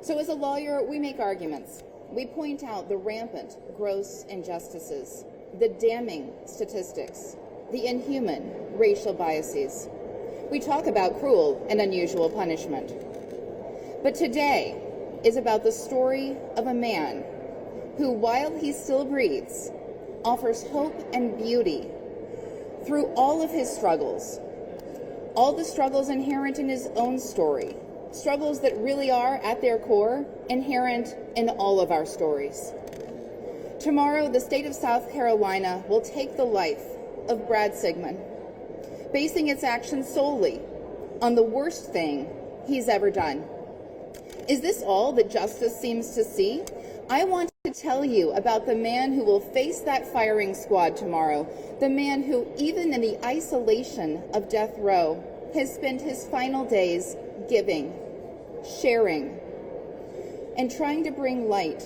So as a lawyer, we make arguments. We point out the rampant, gross injustices, the damning statistics, the inhuman racial biases. We talk about cruel and unusual punishment. But today is about the story of a man who, while he still breathes, offers hope and beauty through all of his struggles, all the struggles inherent in his own story, struggles that really are, at their core, inherent in all of our stories. Tomorrow, the state of South Carolina will take the life of Brad Sigmon, basing its actions solely on the worst thing he's ever done. Is this all that justice seems to see? I want to tell you about the man who will face that firing squad tomorrow, the man who, even in the isolation of death row, has spent his final days giving, sharing, and trying to bring light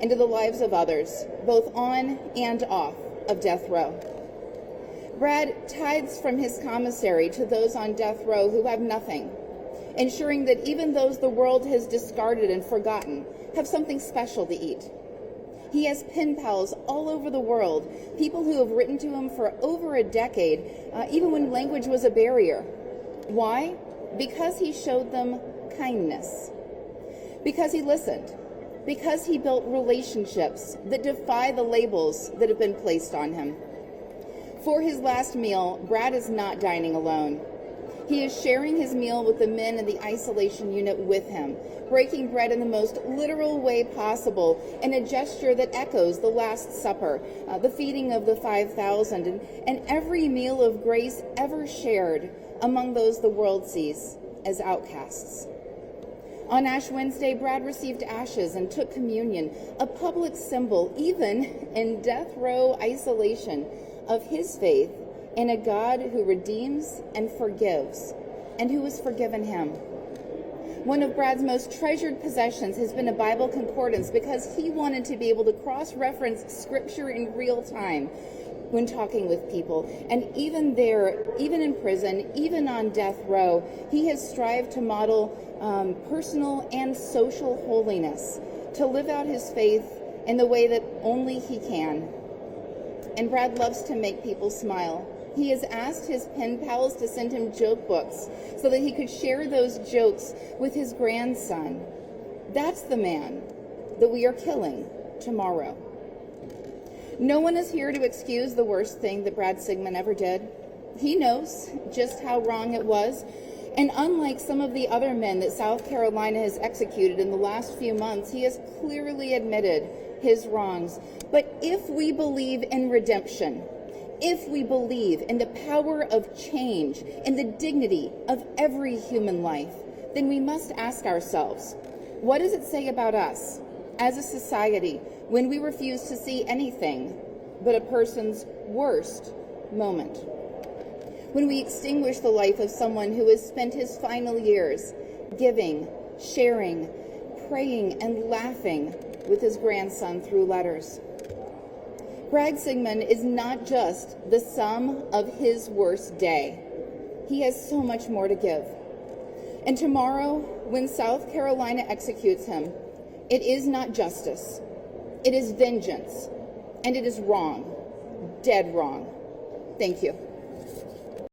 into the lives of others, both on and off of death row. Brad tithes from his commissary to those on death row who have nothing, ensuring that even those the world has discarded and forgotten have something special to eat. He has pen pals all over the world, people who have written to him for over a decade, even when language was a barrier. Why? Because he showed them kindness, because he listened, because he built relationships that defy the labels that have been placed on him. For his last meal, Brad is not dining alone. He is sharing his meal with the men in the isolation unit with him, breaking bread in the most literal way possible, in a gesture that echoes the Last Supper, the feeding of the 5,000, and every meal of grace ever shared among those the world sees as outcasts. On Ash Wednesday, Brad received ashes and took communion, a public symbol, even in death row isolation, of his faith in a God who redeems and forgives, and who has forgiven him. One of Brad's most treasured possessions has been a Bible concordance because he wanted to be able to cross-reference Scripture in real time when talking with people. And even there, even in prison, even on death row, he has strived to model personal and social holiness, to live out his faith in the way that only he can. And Brad loves to make people smile. He has asked his pen pals to send him joke books so that he could share those jokes with his grandson. That's the man that we are killing tomorrow. No one is here to excuse the worst thing that Brad Sigmon ever did. He knows just how wrong it was. And unlike some of the other men that South Carolina has executed in the last few months, he has clearly admitted his wrongs. But if we believe in redemption, if we believe in the power of change and the dignity of every human life, then we must ask ourselves, what does it say about us as a society when we refuse to see anything but a person's worst moment? When we extinguish the life of someone who has spent his final years giving, sharing, praying, and laughing with his grandson through letters. Brad Sigmon is not just the sum of his worst day. He has so much more to give. And tomorrow, when South Carolina executes him, it is not justice. It is vengeance. And it is wrong. Dead wrong. Thank you.